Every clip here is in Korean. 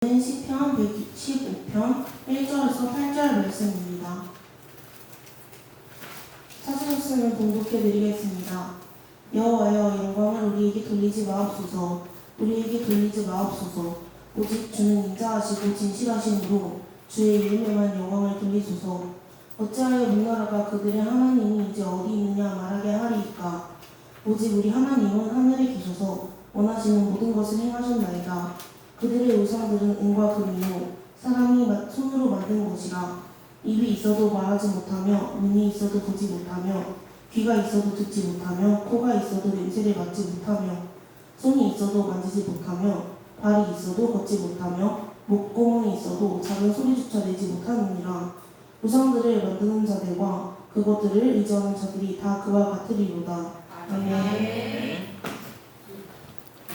시편 115편 1절에서 8절 말씀입니다. 찾으셨으면 봉독해드리겠습니다. 여호와여, 영광을 우리에게 돌리지 마옵소서. 우리에게 돌리지 마옵소서. 오직 주는 인자하시고 진실하심으로 주의 이름에만 영광을 돌리소서. 어찌하여 문나라가 그들의 하나님이 이제 어디 있느냐 말하게 하리이까. 오직 우리 하나님은 하늘에 계셔서 원하시는 모든 것을 행하셨나이다. 그들의 우상들은 은과 금이요 사람이 손으로 만든 것이라. 입이 있어도 말하지 못하며 눈이 있어도 보지 못하며 귀가 있어도 듣지 못하며 코가 있어도 냄새를 맡지 못하며 손이 있어도 만지지 못하며 발이 있어도 걷지 못하며 목구멍이 있어도 작은 소리조차 내지 못하느니라. 우상들을 만드는 자들과 그것들을 의지하는 자들이 다 그와 같으리로다. 아멘.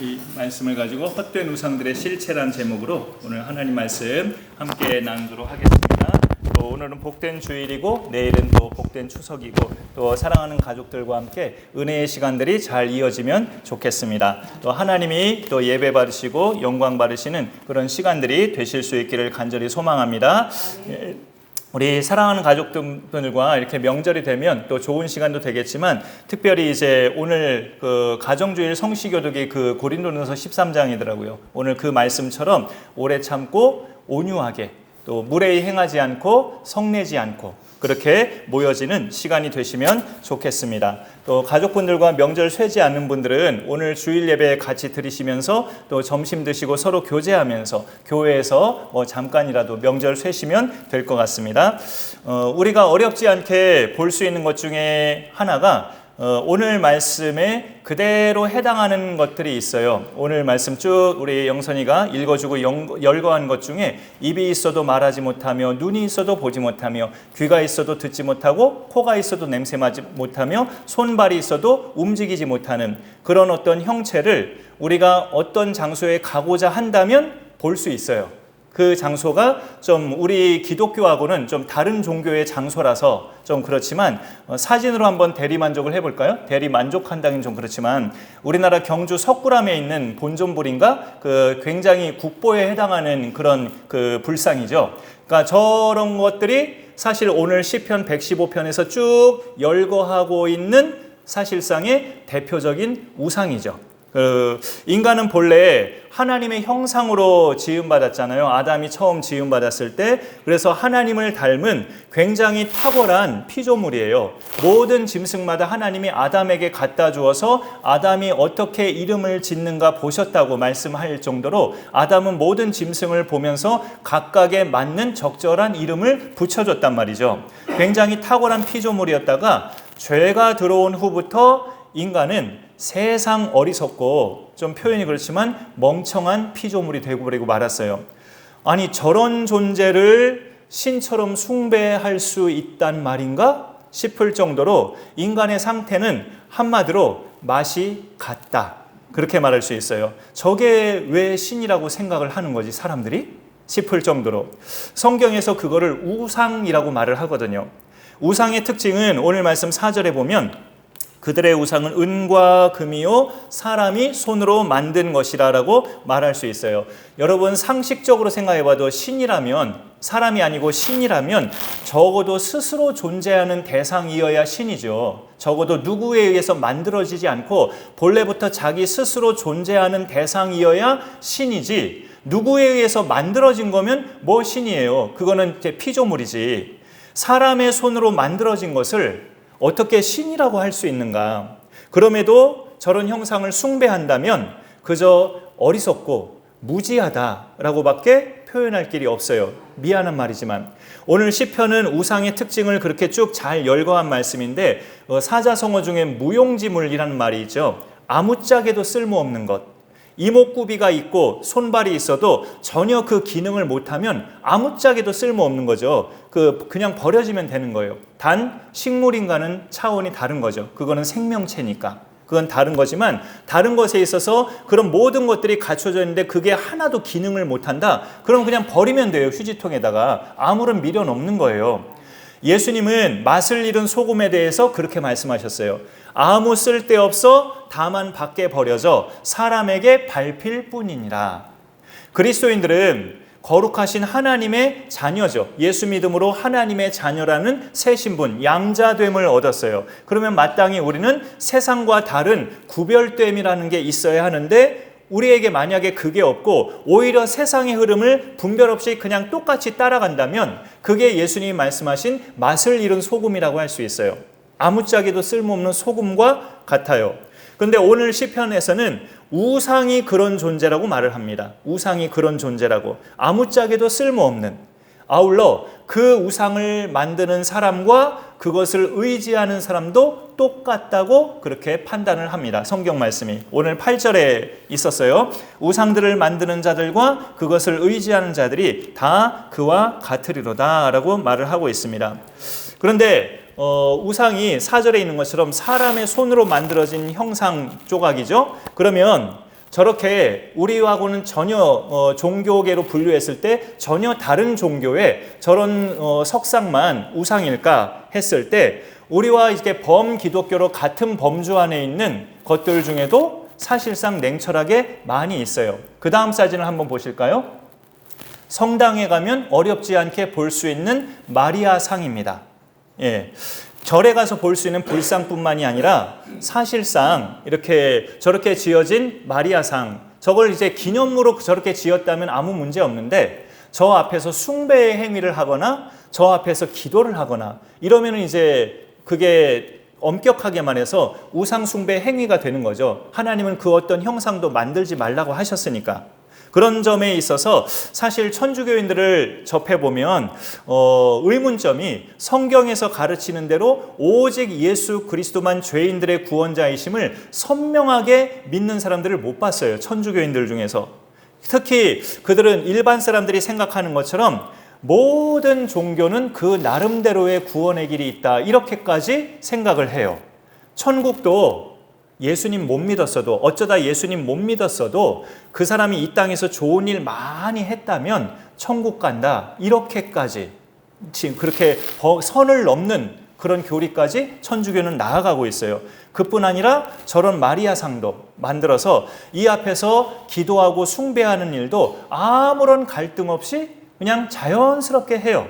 이 말씀을 가지고 헛된 우상들의 실체란 제목으로 오늘 하나님 말씀 함께 나누도록 하겠습니다. 또 오늘은 복된 주일이고 내일은 또 복된 추석이고 또 사랑하는 가족들과 함께 은혜의 시간들이 잘 이어지면 좋겠습니다. 또 하나님이 또 예배 받으시고 영광 받으시는 그런 시간들이 되실 수 있기를 간절히 소망합니다. 우리 사랑하는 가족들과 이렇게 명절이 되면 또 좋은 시간도 되겠지만 특별히 이제 오늘 그 가정주일 성시교독이 그 고린도전서 13장이더라고요. 오늘 그 말씀처럼 오래 참고 온유하게 또 무례히 행하지 않고 성내지 않고 그렇게 모여지는 시간이 되시면 좋겠습니다. 또 가족분들과 명절 쇠지 않는 분들은 오늘 주일 예배 같이 드리시면서 또 점심 드시고 서로 교제하면서 교회에서 잠깐이라도 명절 쇠시면 될 것 같습니다. 우리가 어렵지 않게 볼 수 있는 것 중에 하나가 오늘 말씀에 그대로 해당하는 것들이 있어요. 오늘 말씀 쭉 우리 영선이가 읽어주고 열거한 것 중에 입이 있어도 말하지 못하며 눈이 있어도 보지 못하며 귀가 있어도 듣지 못하고 코가 있어도 냄새 맡지 못하며 손발이 있어도 움직이지 못하는 그런 어떤 형체를 우리가 어떤 장소에 가고자 한다면 볼 수 있어요. 그 장소가 좀 우리 기독교하고는 좀 다른 종교의 장소라서 좀 그렇지만 사진으로 한번 대리만족을 해볼까요? 대리만족한다긴 좀 그렇지만 우리나라 경주 석굴암에 있는 본존불인가? 그 굉장히 국보에 해당하는 그런 그 불상이죠. 그러니까 저런 것들이 사실 오늘 시편 115편에서 쭉 열거하고 있는 사실상의 대표적인 우상이죠. 인간은 본래 하나님의 형상으로 지음받았잖아요. 아담이 처음 지음받았을 때. 그래서 하나님을 닮은 굉장히 탁월한 피조물이에요. 모든 짐승마다 하나님이 아담에게 갖다 주어서 아담이 어떻게 이름을 짓는가 보셨다고 말씀할 정도로 아담은 모든 짐승을 보면서 각각에 맞는 적절한 이름을 붙여줬단 말이죠. 굉장히 탁월한 피조물이었다가 죄가 들어온 후부터 인간은 세상 어리석고 좀 표현이 그렇지만 멍청한 피조물이 되어버리고 말았어요. 아니 저런 존재를 신처럼 숭배할 수 있단 말인가 싶을 정도로 인간의 상태는 한마디로 맛이 갔다 그렇게 말할 수 있어요. 저게 왜 신이라고 생각을 하는 거지 사람들이? 싶을 정도로 성경에서 그거를 우상이라고 말을 하거든요. 우상의 특징은 오늘 말씀 4절에 보면 그들의 우상은 은과 금이요 사람이 손으로 만든 것이라고 말할 수 있어요. 여러분 상식적으로 생각해봐도 신이라면 사람이 아니고 신이라면 적어도 스스로 존재하는 대상이어야 신이죠. 적어도 누구에 의해서 만들어지지 않고 본래부터 자기 스스로 존재하는 대상이어야 신이지 누구에 의해서 만들어진 거면 뭐 신이에요. 그거는 피조물이지. 사람의 손으로 만들어진 것을 어떻게 신이라고 할 수 있는가? 그럼에도 저런 형상을 숭배한다면 그저 어리석고 무지하다라고 밖에 표현할 길이 없어요. 미안한 말이지만 오늘 시편은 우상의 특징을 그렇게 쭉 잘 열거한 말씀인데 사자성어 중에 무용지물이라는 말이 있죠. 아무짝에도 쓸모없는 것. 이목구비가 있고 손발이 있어도 전혀 그 기능을 못하면 아무짝에도 쓸모없는 거죠. 그냥 버려지면 되는 거예요. 단 식물인과는 차원이 다른 거죠. 그거는 생명체니까. 그건 다른 거지만 다른 것에 있어서 그런 모든 것들이 갖춰져 있는데 그게 하나도 기능을 못한다? 그럼 그냥 버리면 돼요. 휴지통에다가. 아무런 미련 없는 거예요. 예수님은 맛을 잃은 소금에 대해서 그렇게 말씀하셨어요. 아무 쓸데없어 다만 밖에 버려져 사람에게 밟힐 뿐이니라. 그리스도인들은 거룩하신 하나님의 자녀죠. 예수 믿음으로 하나님의 자녀라는 새 신분, 양자됨을 얻었어요. 그러면 마땅히 우리는 세상과 다른 구별됨이라는 게 있어야 하는데 우리에게 만약에 그게 없고 오히려 세상의 흐름을 분별 없이 그냥 똑같이 따라간다면 그게 예수님이 말씀하신 맛을 잃은 소금이라고 할 수 있어요. 아무짝에도 쓸모없는 소금과 같아요. 그런데 오늘 시편에서는 우상이 그런 존재라고 말을 합니다. 우상이 그런 존재라고. 아무짝에도 쓸모없는. 아울러 그 우상을 만드는 사람과 그것을 의지하는 사람도 똑같다고 그렇게 판단을 합니다. 성경 말씀이 오늘 8절에 있었어요. 우상들을 만드는 자들과 그것을 의지하는 자들이 다 그와 같으리로다 라고 말을 하고 있습니다. 그런데 우상이 4절에 있는 것처럼 사람의 손으로 만들어진 형상 조각이죠. 그러면 저렇게 우리하고는 전혀 종교계로 분류했을 때 전혀 다른 종교에 저런 석상만 우상일까 했을 때 우리와 이렇게 범기독교로 같은 범주 안에 있는 것들 중에도 사실상 냉철하게 많이 있어요. 그 다음 사진을 한번 보실까요? 성당에 가면 어렵지 않게 볼 수 있는 마리아 상입니다. 예. 절에 가서 볼 수 있는 불상뿐만이 아니라 사실상 이렇게 저렇게 지어진 마리아상, 저걸 이제 기념으로 저렇게 지었다면 아무 문제 없는데 저 앞에서 숭배의 행위를 하거나 저 앞에서 기도를 하거나 이러면 이제 그게 엄격하게 말해서 우상 숭배 행위가 되는 거죠. 하나님은 그 어떤 형상도 만들지 말라고 하셨으니까. 그런 점에 있어서 사실 천주교인들을 접해보면 의문점이 성경에서 가르치는 대로 오직 예수 그리스도만 죄인들의 구원자이심을 선명하게 믿는 사람들을 못 봤어요. 천주교인들 중에서. 특히 그들은 일반 사람들이 생각하는 것처럼 모든 종교는 그 나름대로의 구원의 길이 있다 이렇게까지 생각을 해요. 천국도 예수님 못 믿었어도 어쩌다 예수님 못 믿었어도 그 사람이 이 땅에서 좋은 일 많이 했다면 천국 간다 이렇게까지 그렇게 선을 넘는 그런 교리까지 천주교는 나아가고 있어요. 그뿐 아니라 저런 마리아상도 만들어서 이 앞에서 기도하고 숭배하는 일도 아무런 갈등 없이 그냥 자연스럽게 해요.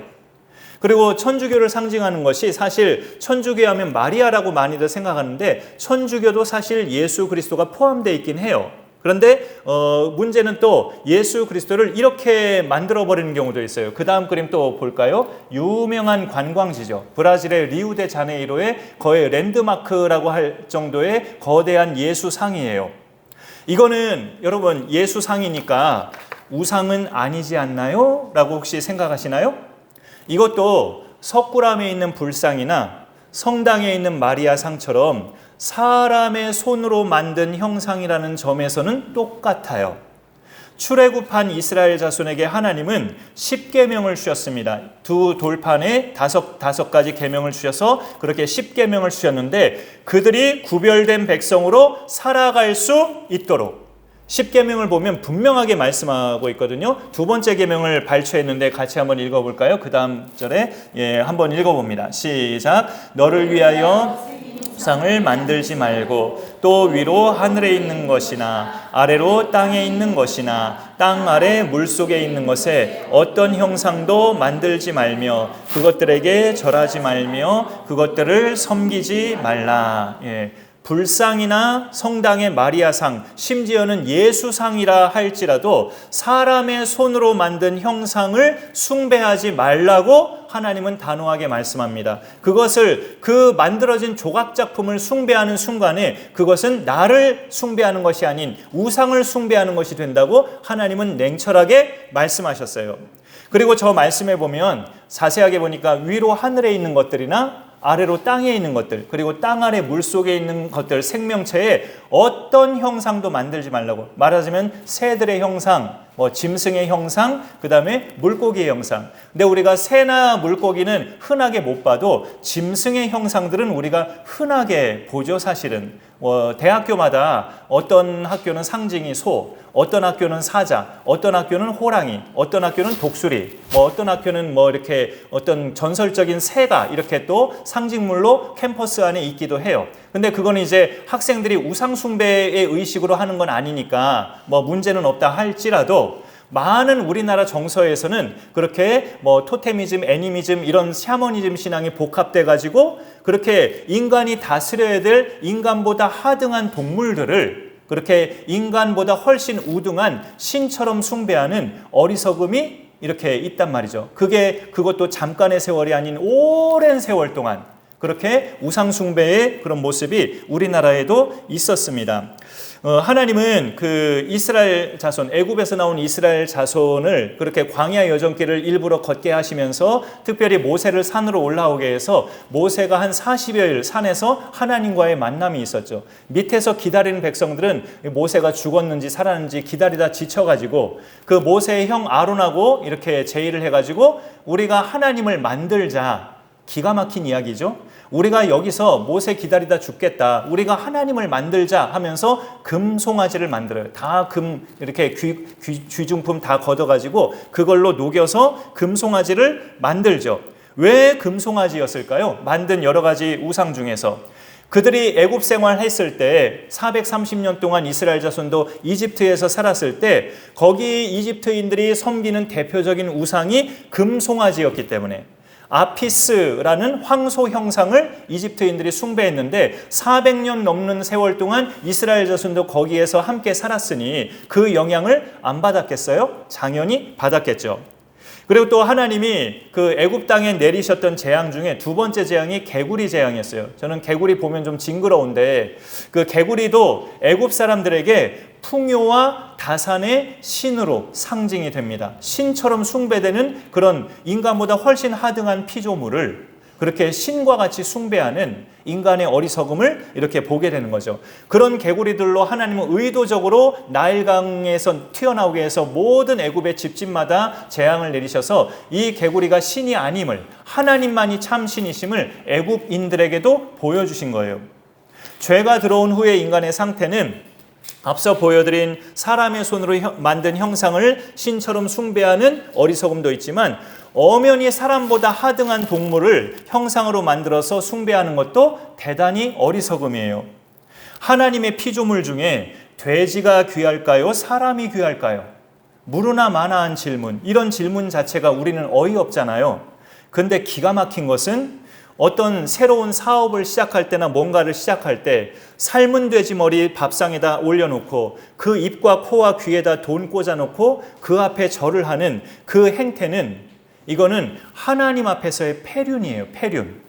그리고 천주교를 상징하는 것이 사실 천주교 하면 마리아라고 많이들 생각하는데 천주교도 사실 예수 그리스도가 포함되어 있긴 해요. 그런데 문제는 또 예수 그리스도를 이렇게 만들어버리는 경우도 있어요. 그 다음 그림 또 볼까요? 유명한 관광지죠. 브라질의 리우데자네이로의 거의 랜드마크라고 할 정도의 거대한 예수상이에요. 이거는 여러분 예수상이니까 우상은 아니지 않나요? 라고 혹시 생각하시나요? 이것도 석굴암에 있는 불상이나 성당에 있는 마리아 상처럼 사람의 손으로 만든 형상이라는 점에서는 똑같아요. 출애굽한 이스라엘 자손에게 하나님은 10계명을 주셨습니다. 두 돌판에 다섯 가지 계명을 주셔서 그렇게 10계명을 주셨는데 그들이 구별된 백성으로 살아갈 수 있도록 10계명을 보면 분명하게 말씀하고 있거든요. 두 번째 계명을 발췌했는데 같이 한번 읽어볼까요? 그 다음 절에 한번 읽어봅니다. 시작. 너를 위하여 우상을 만들지 말고 또 위로 하늘에 있는 것이나 아래로 땅에 있는 것이나 땅 아래 물속에 있는 것에 어떤 형상도 만들지 말며 그것들에게 절하지 말며 그것들을 섬기지 말라. 불상이나 성당의 마리아상, 심지어는 예수상이라 할지라도 사람의 손으로 만든 형상을 숭배하지 말라고 하나님은 단호하게 말씀합니다. 그것을 그 만들어진 조각작품을 숭배하는 순간에 그것은 나를 숭배하는 것이 아닌 우상을 숭배하는 것이 된다고 하나님은 냉철하게 말씀하셨어요. 그리고 저 말씀에 보면 자세하게 보니까 위로 하늘에 있는 것들이나 아래로 땅에 있는 것들, 그리고 땅 아래 물속에 있는 것들, 생명체에 어떤 형상도 만들지 말라고. 말하자면 새들의 형상, 짐승의 형상, 그 다음에 물고기의 형상. 근데 우리가 새나 물고기는 흔하게 못 봐도 짐승의 형상들은 우리가 흔하게 보죠, 사실은. 대학교마다 어떤 학교는 상징이 소, 어떤 학교는 사자, 어떤 학교는 호랑이, 어떤 학교는 독수리, 어떤 학교는 이렇게 어떤 전설적인 새가 이렇게 또 상징물로 캠퍼스 안에 있기도 해요. 근데 그건 이제 학생들이 우상숭배의 의식으로 하는 건 아니니까 문제는 없다 할지라도 많은 우리나라 정서에서는 그렇게 뭐 토테미즘, 애니미즘 이런 샤머니즘 신앙이 복합돼 가지고 그렇게 인간이 다스려야 될 인간보다 하등한 동물들을 그렇게 인간보다 훨씬 우등한 신처럼 숭배하는 어리석음이 이렇게 있단 말이죠. 그것도 잠깐의 세월이 아닌 오랜 세월 동안 그렇게 우상 숭배의 그런 모습이 우리나라에도 있었습니다. 하나님은 그 이스라엘 자손, 애굽에서 나온 이스라엘 자손을 그렇게 광야 여정길을 일부러 걷게 하시면서 특별히 모세를 산으로 올라오게 해서 모세가 한 40여일 산에서 하나님과의 만남이 있었죠. 밑에서 기다리는 백성들은 모세가 죽었는지 살았는지 기다리다 지쳐가지고 그 모세의 형 아론하고 이렇게 제의를 해가지고 우리가 하나님을 만들자. 기가 막힌 이야기죠. 우리가 여기서 모세 기다리다 죽겠다. 우리가 하나님을 만들자 하면서 금송아지를 만들어요. 다 이렇게 귀중품 다 걷어가지고 그걸로 녹여서 금송아지를 만들죠. 왜 금송아지였을까요? 만든 여러 가지 우상 중에서 그들이 애굽 생활했을 때 430년 동안 이스라엘 자손도 이집트에서 살았을 때 거기 이집트인들이 섬기는 대표적인 우상이 금송아지였기 때문에 아피스라는 황소 형상을 이집트인들이 숭배했는데 400년 넘는 세월 동안 이스라엘 자손도 거기에서 함께 살았으니 그 영향을 안 받았겠어요? 당연히 받았겠죠. 그리고 또 하나님이 그 애굽 땅에 내리셨던 재앙 중에 두 번째 재앙이 개구리 재앙이었어요. 저는 개구리 보면 좀 징그러운데 그 개구리도 애굽 사람들에게 풍요와 다산의 신으로 상징이 됩니다. 신처럼 숭배되는 그런 인간보다 훨씬 하등한 피조물을 그렇게 신과 같이 숭배하는 인간의 어리석음을 이렇게 보게 되는 거죠. 그런 개구리들로 하나님은 의도적으로 나일강에서 튀어나오게 해서 모든 애굽의 집집마다 재앙을 내리셔서 이 개구리가 신이 아님을, 하나님만이 참 신이심을 애굽인들에게도 보여주신 거예요. 죄가 들어온 후에 인간의 상태는 앞서 보여드린 사람의 손으로 만든 형상을 신처럼 숭배하는 어리석음도 있지만 엄연히 사람보다 하등한 동물을 형상으로 만들어서 숭배하는 것도 대단히 어리석음이에요. 하나님의 피조물 중에 돼지가 귀할까요? 사람이 귀할까요? 무르나 마나한 질문, 이런 질문 자체가 우리는 어이없잖아요. 근데 기가 막힌 것은 어떤 새로운 사업을 시작할 때나 뭔가를 시작할 때 삶은 돼지 머리 밥상에다 올려놓고 그 입과 코와 귀에다 돈 꽂아놓고 그 앞에 절을 하는 그 행태는 이거는 하나님 앞에서의 패륜이에요. 패륜.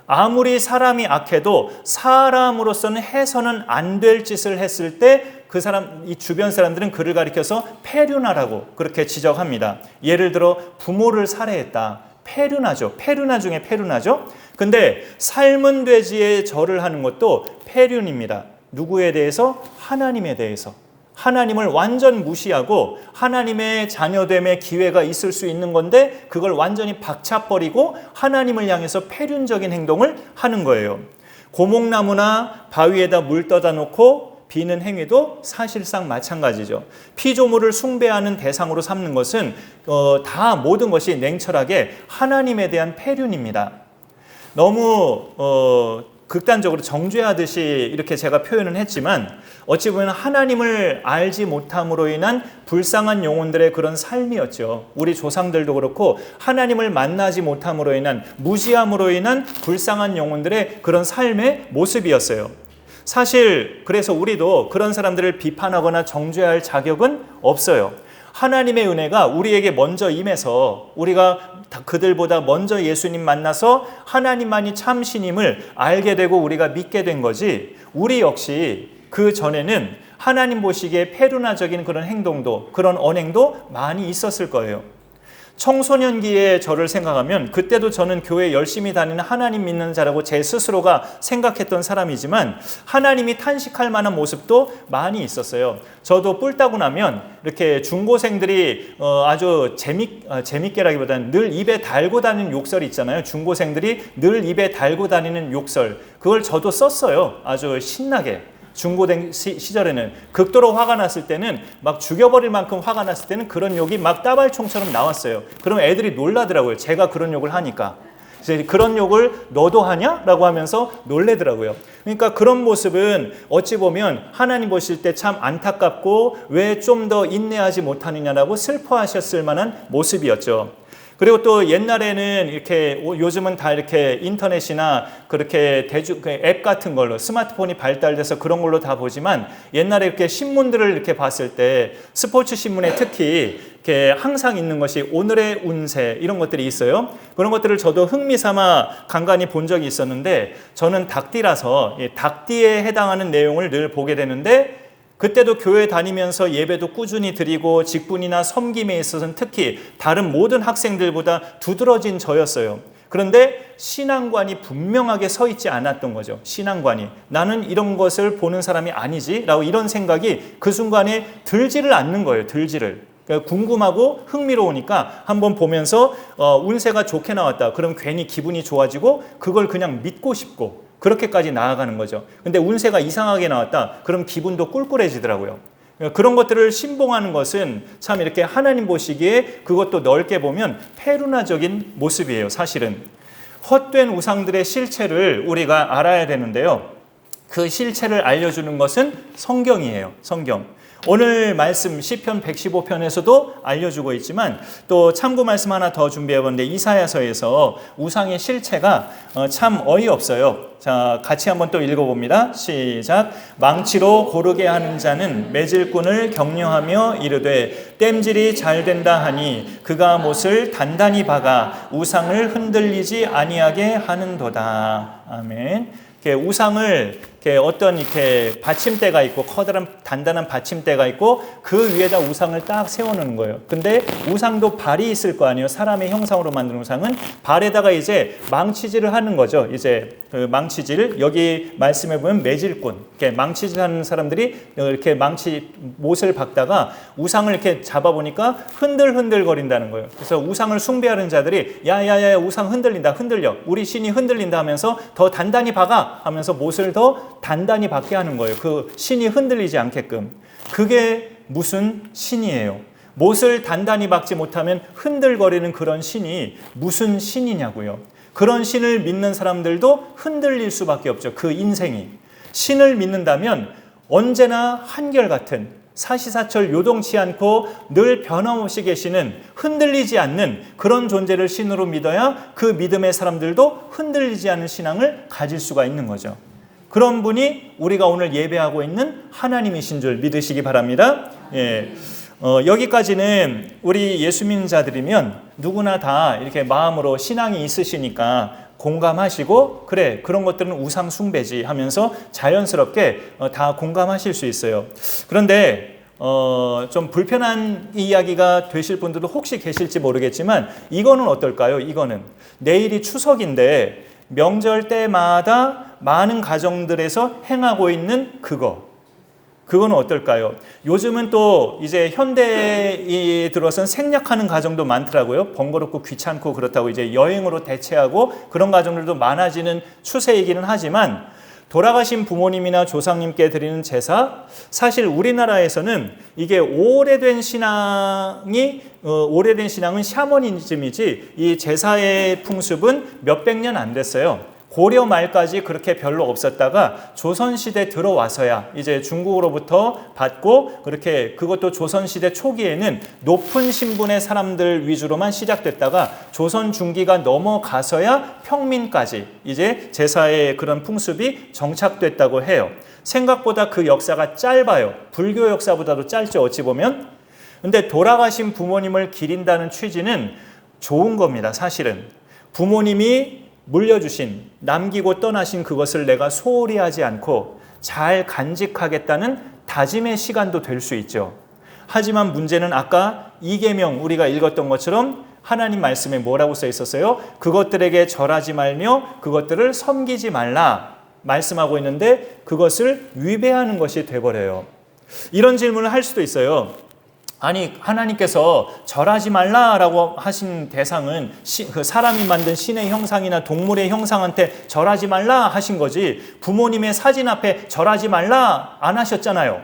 아무리 사람이 악해도 사람으로서는 해서는 안 될 짓을 했을 때 그 사람, 이 주변 사람들은 그를 가리켜서 패륜하라고 그렇게 지적합니다. 예를 들어 부모를 살해했다. 패륜하죠. 패륜하 중에 패륜하죠. 근데 삶은 돼지에 절을 하는 것도 패륜입니다. 누구에 대해서? 하나님에 대해서. 하나님을 완전 무시하고 하나님의 자녀됨의 기회가 있을 수 있는 건데 그걸 완전히 박차버리고 하나님을 향해서 패륜적인 행동을 하는 거예요. 고목나무나 바위에다 물 떠다 놓고 비는 행위도 사실상 마찬가지죠. 피조물을 숭배하는 대상으로 삼는 것은 다 모든 것이 냉철하게 하나님에 대한 패륜입니다. 너무 극단적으로 정죄하듯이 이렇게 제가 표현을 했지만 어찌 보면 하나님을 알지 못함으로 인한 불쌍한 영혼들의 그런 삶이었죠. 우리 조상들도 그렇고 하나님을 만나지 못함으로 인한 무지함으로 인한 불쌍한 영혼들의 그런 삶의 모습이었어요. 사실 그래서 우리도 그런 사람들을 비판하거나 정죄할 자격은 없어요. 하나님의 은혜가 우리에게 먼저 임해서 우리가 그들보다 먼저 예수님 만나서 하나님만이 참 신임을 알게 되고 우리가 믿게 된 거지, 우리 역시 그 전에는 하나님 보시기에 패륜화적인 그런 행동도 그런 언행도 많이 있었을 거예요. 청소년기에 저를 생각하면 그때도 저는 교회 열심히 다니는 하나님 믿는 자라고 제 스스로가 생각했던 사람이지만 하나님이 탄식할 만한 모습도 많이 있었어요. 저도 뿔 따고 나면 이렇게 중고생들이 아주 재밌게라기보다는 늘 입에 달고 다니는 욕설 있잖아요. 중고생들이 늘 입에 달고 다니는 욕설, 그걸 저도 썼어요. 아주 신나게. 중고등 시절에는 극도로 화가 났을 때는 막 죽여버릴 만큼 화가 났을 때는 그런 욕이 막 따발총처럼 나왔어요. 그럼 애들이 놀라더라고요. 제가 그런 욕을 하니까. 이제 그런 욕을 너도 하냐라고 하면서 놀래더라고요. 그러니까 그런 모습은 어찌 보면 하나님 보실 때 참 안타깝고 왜 좀 더 인내하지 못하느냐라고 슬퍼하셨을 만한 모습이었죠. 그리고 또 옛날에는 이렇게 요즘은 다 이렇게 인터넷이나 그렇게 앱 같은 걸로 스마트폰이 발달돼서 그런 걸로 다 보지만 옛날에 이렇게 신문들을 이렇게 봤을 때 스포츠 신문에 특히 이렇게 항상 있는 것이 오늘의 운세 이런 것들이 있어요. 그런 것들을 저도 흥미삼아 간간히 본 적이 있었는데 저는 닭띠라서 닭띠에 해당하는 내용을 늘 보게 되는데 그때도 교회 다니면서 예배도 꾸준히 드리고 직분이나 섬김에 있어서는 특히 다른 모든 학생들보다 두드러진 저였어요. 그런데 신앙관이 분명하게 서 있지 않았던 거죠. 신앙관이. 나는 이런 것을 보는 사람이 아니지 라고 이런 생각이 그 순간에 들지를 않는 거예요. 들지를. 그러니까 궁금하고 흥미로우니까 한번 보면서 운세가 좋게 나왔다. 그럼 괜히 기분이 좋아지고 그걸 그냥 믿고 싶고 그렇게까지 나아가는 거죠. 근데 운세가 이상하게 나왔다. 그럼 기분도 꿀꿀해지더라고요. 그런 것들을 신봉하는 것은 참 이렇게 하나님 보시기에 그것도 넓게 보면 페루나적인 모습이에요. 사실은. 헛된 우상들의 실체를 우리가 알아야 되는데요. 그 실체를 알려주는 것은 성경이에요. 성경. 오늘 말씀 시편 115편에서도 알려주고 있지만 또 참고 말씀 하나 더 준비해봤는데 이사야서에서 우상의 실체가 참 어이없어요. 자, 같이 한번 또 읽어봅니다. 시작. 망치로 고르게 하는 자는 매질꾼을 격려하며 이르되 땜질이 잘 된다 하니 그가 못을 단단히 박아 우상을 흔들리지 아니하게 하는도다. 아멘. 우상을 어떤 이렇게 받침대가 있고 커다란 단단한 받침대가 있고 그 위에다 우상을 딱 세워놓는 거예요. 근데 우상도 발이 있을 거 아니에요. 사람의 형상으로 만든 우상은 발에다가 이제 망치질을 하는 거죠. 이제 그 망치질 여기 말씀해 보면 매질꾼 이렇게 망치질하는 사람들이 이렇게 못을 박다가 우상을 이렇게 잡아보니까 흔들흔들 거린다는 거예요. 그래서 우상을 숭배하는 자들이 야야야 우상 흔들린다 우리 신이 흔들린다 하면서 더 단단히 박아 하면서 못을 더 단단히 박게 하는 거예요. 그 신이 흔들리지 않게끔. 그게 무슨 신이에요? 못을 단단히 박지 못하면 흔들거리는 그런 신이 무슨 신이냐고요. 그런 신을 믿는 사람들도 흔들릴 수밖에 없죠. 그 인생이. 신을 믿는다면 언제나 한결같은 사시사철 요동치 않고 늘 변함없이 계시는 흔들리지 않는 그런 존재를 신으로 믿어야 그 믿음의 사람들도 흔들리지 않는 신앙을 가질 수가 있는 거죠. 그런 분이 우리가 오늘 예배하고 있는 하나님이신 줄 믿으시기 바랍니다. 예. 여기까지는 우리 예수 믿는 자들이면 누구나 다 이렇게 마음으로 신앙이 있으시니까 공감하시고 그래 그런 것들은 우상 숭배지 하면서 자연스럽게 다 공감하실 수 있어요. 그런데 좀 불편한 이야기가 되실 분들도 혹시 계실지 모르겠지만 이거는 어떨까요? 이거는 내일이 추석인데 명절 때마다 많은 가정들에서 행하고 있는 그거는 어떨까요? 요즘은 또 이제 현대에 들어선 생략하는 가정도 많더라고요. 번거롭고 귀찮고 그렇다고 이제 여행으로 대체하고 그런 가정들도 많아지는 추세이기는 하지만 돌아가신 부모님이나 조상님께 드리는 제사, 사실 우리나라에서는 이게 오래된 신앙은 샤머니즘이지 이 제사의 풍습은 몇백 년 안 됐어요. 고려 말까지 그렇게 별로 없었다가 조선시대 들어와서야 이제 중국으로부터 받고 그렇게 그것도 조선시대 초기에는 높은 신분의 사람들 위주로만 시작됐다가 조선 중기가 넘어가서야 평민까지 이제 제사의 그런 풍습이 정착됐다고 해요. 생각보다 그 역사가 짧아요. 불교 역사보다도 짧죠. 어찌 보면. 근데 돌아가신 부모님을 기린다는 취지는 좋은 겁니다. 사실은. 부모님이 물려주신 남기고 떠나신 그것을 내가 소홀히 하지 않고 잘 간직하겠다는 다짐의 시간도 될 수 있죠. 하지만 문제는 아까 이계명 우리가 읽었던 것처럼 하나님 말씀에 뭐라고 써 있었어요? 그것들에게 절하지 말며 그것들을 섬기지 말라 말씀하고 있는데 그것을 위배하는 것이 돼버려요. 이런 질문을 할 수도 있어요. 아니 하나님께서 절하지 말라라고 하신 대상은 그 사람이 만든 신의 형상이나 동물의 형상한테 절하지 말라 하신 거지 부모님의 사진 앞에 절하지 말라 안 하셨잖아요.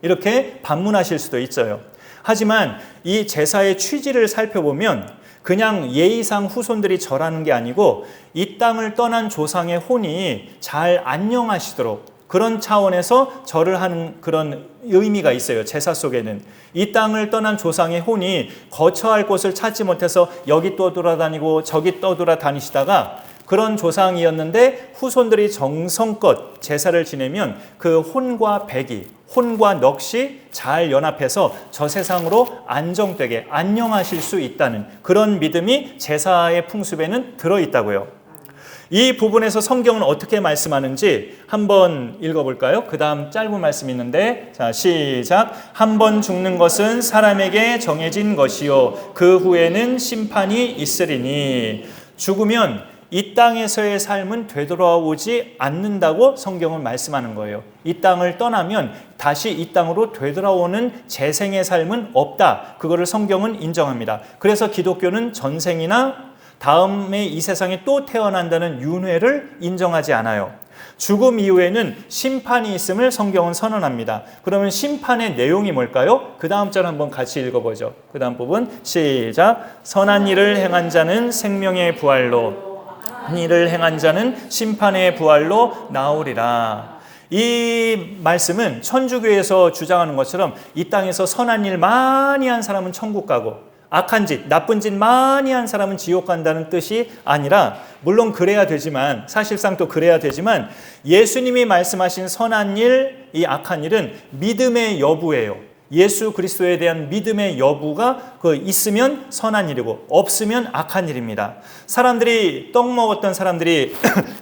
이렇게 반문하실 수도 있어요. 하지만 이 제사의 취지를 살펴보면 그냥 예의상 후손들이 절하는 게 아니고 이 땅을 떠난 조상의 혼이 잘 안녕하시도록 그런 차원에서 절을 하는 그런 의미가 있어요. 제사 속에는 이 땅을 떠난 조상의 혼이 거처할 곳을 찾지 못해서 여기 떠돌아다니고 저기 떠돌아다니시다가 그런 조상이었는데 후손들이 정성껏 제사를 지내면 그 혼과 백이, 혼과 넋이 잘 연합해서 저 세상으로 안정되게 안녕하실 수 있다는 그런 믿음이 제사의 풍습에는 들어있다고요. 이 부분에서 성경은 어떻게 말씀하는지 한번 읽어볼까요? 그 다음 짧은 말씀이 있는데, 자, 시작. 한 번 죽는 것은 사람에게 정해진 것이요 그 후에는 심판이 있으리니. 죽으면 이 땅에서의 삶은 되돌아오지 않는다고 성경은 말씀하는 거예요. 이 땅을 떠나면 다시 이 땅으로 되돌아오는 재생의 삶은 없다. 그거를 성경은 인정합니다. 그래서 기독교는 전생이나 다음에 이 세상에 또 태어난다는 윤회를 인정하지 않아요. 죽음 이후에는 심판이 있음을 성경은 선언합니다. 그러면 심판의 내용이 뭘까요? 그 다음 절 한번 같이 읽어보죠. 그 다음 부분 시작. 선한 일을 행한 자는 생명의 부활로, 한 일을 행한 자는 심판의 부활로 나오리라. 이 말씀은 천주교에서 주장하는 것처럼 이 땅에서 선한 일 많이 한 사람은 천국 가고 악한 짓, 나쁜 짓 많이 한 사람은 지옥 간다는 뜻이 아니라, 물론 그래야 되지만, 사실상 또 그래야 되지만, 예수님이 말씀하신 선한 일, 이 악한 일은 믿음의 여부예요. 예수 그리스도에 대한 믿음의 여부가 있으면 선한 일이고 없으면 악한 일입니다. 사람들이 떡 먹었던 사람들이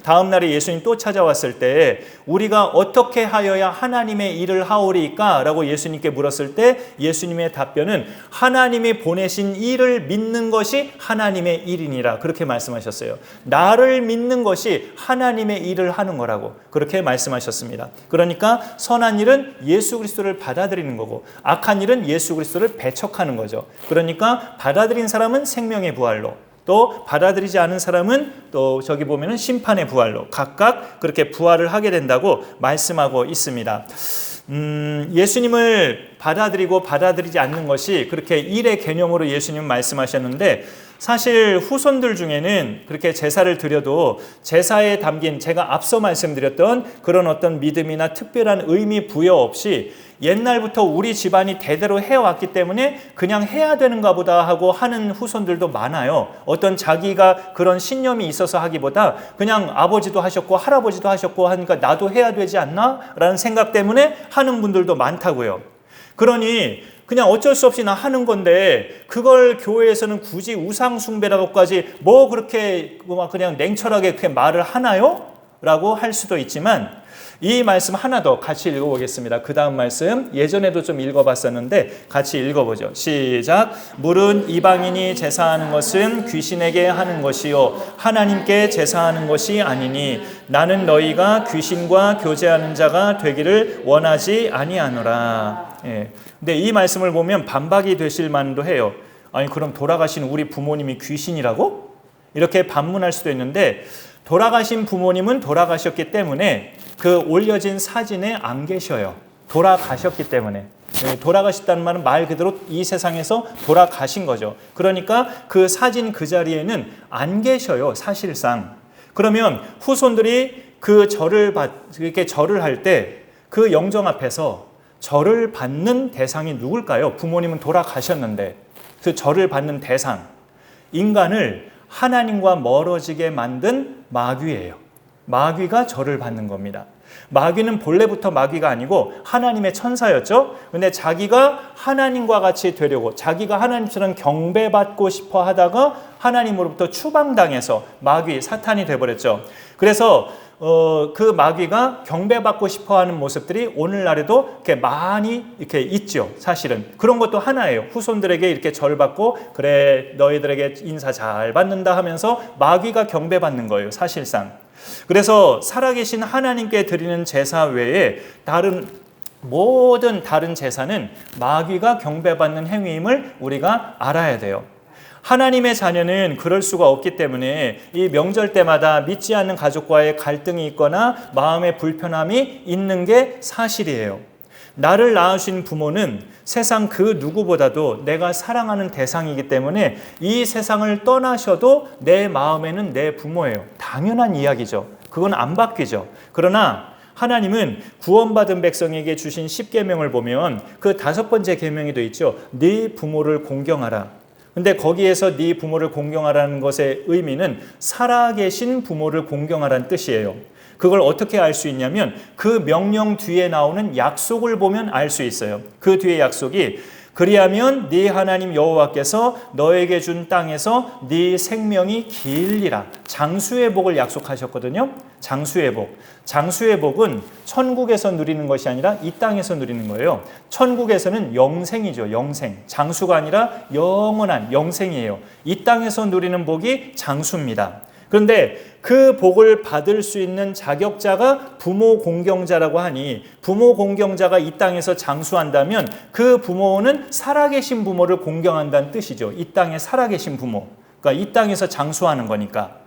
다음 날에 예수님 또 찾아왔을 때 우리가 어떻게 하여야 하나님의 일을 하오리까? 라고 예수님께 물었을 때 예수님의 답변은 하나님이 보내신 일을 믿는 것이 하나님의 일이니라, 그렇게 말씀하셨어요. 나를 믿는 것이 하나님의 일을 하는 거라고 그렇게 말씀하셨습니다. 그러니까 선한 일은 예수 그리스도를 받아들이는 거고 악한 일은 예수 그리스도를 배척하는 거죠. 그러니까 받아들인 사람은 생명의 부활로, 또 받아들이지 않은 사람은 또 저기 보면은 심판의 부활로 각각 그렇게 부활을 하게 된다고 말씀하고 있습니다. 예수님을 받아들이고 받아들이지 않는 것이 그렇게 일의 개념으로 예수님은 말씀하셨는데, 사실 후손들 중에는 그렇게 제사를 드려도 제사에 담긴 제가 앞서 말씀드렸던 그런 어떤 믿음이나 특별한 의미 부여 없이 옛날부터 우리 집안이 대대로 해왔기 때문에 그냥 해야 되는가 보다 하고 하는 후손들도 많아요. 어떤 자기가 그런 신념이 있어서 하기보다 그냥 아버지도 하셨고 할아버지도 하셨고 하니까 나도 해야 되지 않나? 라는 생각 때문에 하는 분들도 많다고요. 그러니 그냥 어쩔 수 없이 나 하는 건데 그걸 교회에서는 굳이 우상숭배라고까지 뭐 그렇게 그냥 냉철하게 그렇게 말을 하나요? 라고 할 수도 있지만, 이 말씀 하나 더 같이 읽어보겠습니다. 그 다음 말씀 예전에도 좀 읽어봤었는데 같이 읽어보죠. 시작. 물은 이방인이 제사하는 것은 귀신에게 하는 것이요 하나님께 제사하는 것이 아니니 나는 너희가 귀신과 교제하는 자가 되기를 원하지 아니하노라. 예. 근데 이 말씀을 보면 반박이 되실 만도 해요. 아니 그럼 돌아가신 우리 부모님이 귀신이라고? 이렇게 반문할 수도 있는데, 돌아가신 부모님은 돌아가셨기 때문에 그 올려진 사진에 안 계셔요. 돌아가셨기 때문에. 돌아가셨다는 말은 말 그대로 이 세상에서 돌아가신 거죠. 그러니까 그 사진 그 자리에는 안 계셔요, 사실상. 그러면 후손들이 그 이렇게 절을 할 때 그 영정 앞에서 절을 받는 대상이 누굴까요? 부모님은 돌아가셨는데 그 절을 받는 대상, 인간을 하나님과 멀어지게 만든 마귀예요. 마귀가 절을 받는 겁니다. 마귀는 본래부터 마귀가 아니고 하나님의 천사였죠. 근데 자기가 하나님과 같이 되려고, 자기가 하나님처럼 경배받고 싶어 하다가 하나님으로부터 추방당해서 마귀, 사탄이 돼버렸죠. 그래서 그 마귀가 경배받고 싶어하는 모습들이 오늘날에도 이렇게 많이 이렇게 있죠. 사실은 그런 것도 하나예요. 후손들에게 이렇게 절받고 그래 너희들에게 인사 잘 받는다 하면서 마귀가 경배받는 거예요, 사실상. 그래서 살아계신 하나님께 드리는 제사 외에 모든 다른 제사는 마귀가 경배받는 행위임을 우리가 알아야 돼요. 하나님의 자녀는 그럴 수가 없기 때문에 이 명절 때마다 믿지 않는 가족과의 갈등이 있거나 마음의 불편함이 있는 게 사실이에요. 나를 낳으신 부모는 세상 그 누구보다도 내가 사랑하는 대상이기 때문에 이 세상을 떠나셔도 내 마음에는 내 부모예요. 당연한 이야기죠. 그건 안 바뀌죠. 그러나 하나님은 구원받은 백성에게 주신 10계명을 보면 그 5번째 계명이 돼 있죠. 네 부모를 공경하라. 근데 거기에서 네 부모를 공경하라는 것의 의미는 살아계신 부모를 공경하라는 뜻이에요. 그걸 어떻게 알 수 있냐면 그 명령 뒤에 나오는 약속을 보면 알 수 있어요. 그 뒤에 약속이 그리하면 네 하나님 여호와께서 너에게 준 땅에서 네 생명이 길리라. 장수의 복을 약속하셨거든요. 장수의 복. 장수의 복은 천국에서 누리는 것이 아니라 이 땅에서 누리는 거예요. 천국에서는 영생이죠. 영생. 장수가 아니라 영원한 영생이에요. 이 땅에서 누리는 복이 장수입니다. 그런데 그 복을 받을 수 있는 자격자가 부모 공경자라고 하니 부모 공경자가 이 땅에서 장수한다면 그 부모는 살아계신 부모를 공경한다는 뜻이죠. 이 땅에 살아계신 부모. 그러니까 이 땅에서 장수하는 거니까.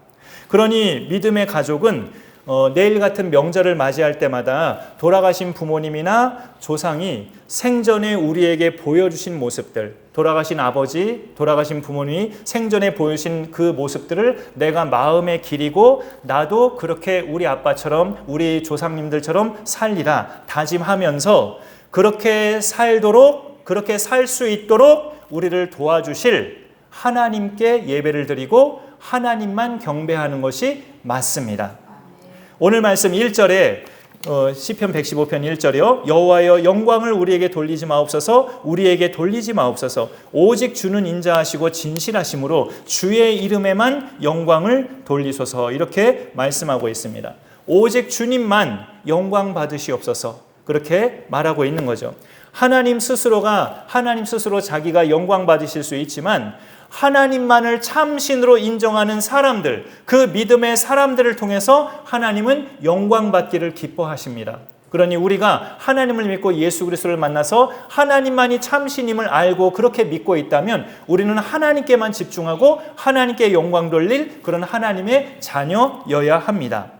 그러니 믿음의 가족은 내일 같은 명절을 맞이할 때마다 돌아가신 부모님이나 조상이 생전에 우리에게 보여주신 모습들, 돌아가신 아버지, 돌아가신 부모님이 생전에 보여주신 그 모습들을 내가 마음에 기리고 나도 그렇게 우리 아빠처럼 우리 조상님들처럼 살리라 다짐하면서 그렇게 살도록 그렇게 살 수 있도록 우리를 도와주실 하나님께 예배를 드리고 하나님만 경배하는 것이 맞습니다. 오늘 말씀 1절에 시편 115편 1절이요. 여호와여 영광을 우리에게 돌리지 마옵소서 우리에게 돌리지 마옵소서 오직 주는 인자하시고 진실하심으로 주의 이름에만 영광을 돌리소서 이렇게 말씀하고 있습니다. 오직 주님만 영광 받으시옵소서 그렇게 말하고 있는 거죠. 하나님 스스로 자기가 영광 받으실 수 있지만 하나님만을 참신으로 인정하는 사람들, 그 믿음의 사람들을 통해서 하나님은 영광 받기를 기뻐하십니다. 그러니 우리가 하나님을 믿고 예수 그리스도를 만나서 하나님만이 참신임을 알고 그렇게 믿고 있다면 우리는 하나님께만 집중하고 하나님께 영광 돌릴 그런 하나님의 자녀여야 합니다.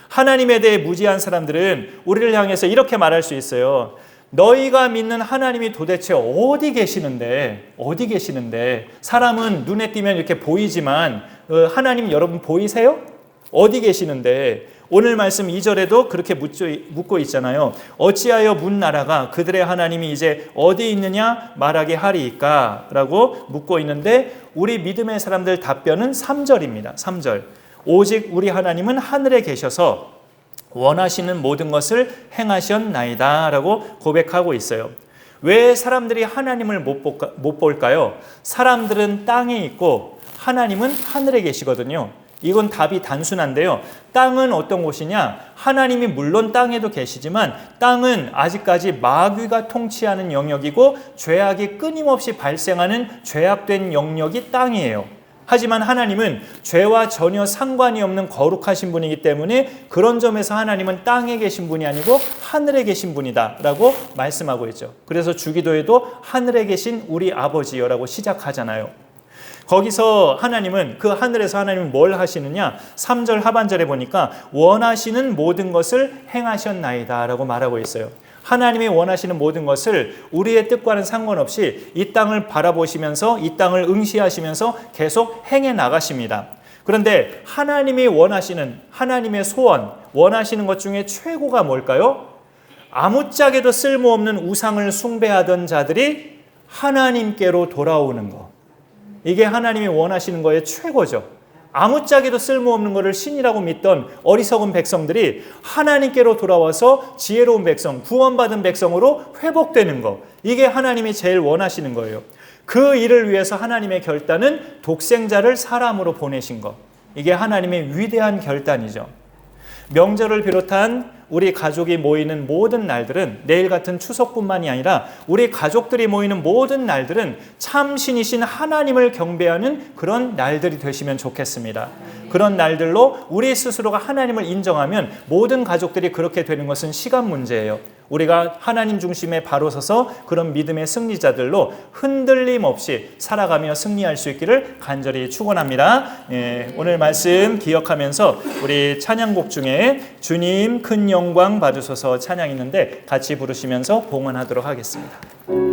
하나님에 대해 무지한 사람들은 우리를 향해서 이렇게 말할 수 있어요. 너희가 믿는 하나님이 도대체 어디 계시는데 사람은 눈에 띄면 이렇게 보이지만 하나님 여러분 보이세요? 어디 계시는데 오늘 말씀 2절에도 그렇게 묻고 있잖아요. 어찌하여 문 나라가 그들의 하나님이 이제 어디 있느냐 말하게 하리이까 라고 묻고 있는데 우리 믿음의 사람들 답변은 3절입니다. 3절 오직 우리 하나님은 하늘에 계셔서 원하시는 모든 것을 행하셨나이다 라고 고백하고 있어요. 왜 사람들이 하나님을 못 볼까요? 사람들은 땅에 있고 하나님은 하늘에 계시거든요. 이건 답이 단순한데요. 땅은 어떤 곳이냐? 하나님이 물론 땅에도 계시지만 땅은 아직까지 마귀가 통치하는 영역이고 죄악이 끊임없이 발생하는 죄악된 영역이 땅이에요. 하지만 하나님은 죄와 전혀 상관이 없는 거룩하신 분이기 때문에 그런 점에서 하나님은 땅에 계신 분이 아니고 하늘에 계신 분이다 라고 말씀하고 있죠. 그래서 주기도에도 하늘에 계신 우리 아버지여라고 시작하잖아요. 거기서 하나님은 그 하늘에서 하나님은 뭘 하시느냐 3절 하반절에 보니까 원하시는 모든 것을 행하셨나이다 라고 말하고 있어요. 하나님이 원하시는 모든 것을 우리의 뜻과는 상관없이 이 땅을 바라보시면서 이 땅을 응시하시면서 계속 행해 나가십니다. 그런데 하나님이 원하시는 하나님의 소원, 원하시는 것 중에 최고가 뭘까요? 아무짝에도 쓸모없는 우상을 숭배하던 자들이 하나님께로 돌아오는 것. 이게 하나님이 원하시는 거의 최고죠. 아무짝에도 쓸모없는 것을 신이라고 믿던 어리석은 백성들이 하나님께로 돌아와서 지혜로운 백성, 구원받은 백성으로 회복되는 것. 이게 하나님이 제일 원하시는 거예요. 그 일을 위해서 하나님의 결단은 독생자를 사람으로 보내신 것. 이게 하나님의 위대한 결단이죠. 명절을 비롯한 우리 가족이 모이는 모든 날들은 내일 같은 추석뿐만이 아니라 우리 가족들이 모이는 모든 날들은 참신이신 하나님을 경배하는 그런 날들이 되시면 좋겠습니다. 그런 날들로 우리 스스로가 하나님을 인정하면 모든 가족들이 그렇게 되는 것은 시간 문제예요. 우리가 하나님 중심에 바로 서서 그런 믿음의 승리자들로 흔들림 없이 살아가며 승리할 수 있기를 간절히 축원합니다. 오늘 말씀 기억하면서 우리 찬양곡 중에 주님 큰 영광 받으소서 찬양 있는데 같이 부르시면서 봉헌하도록 하겠습니다.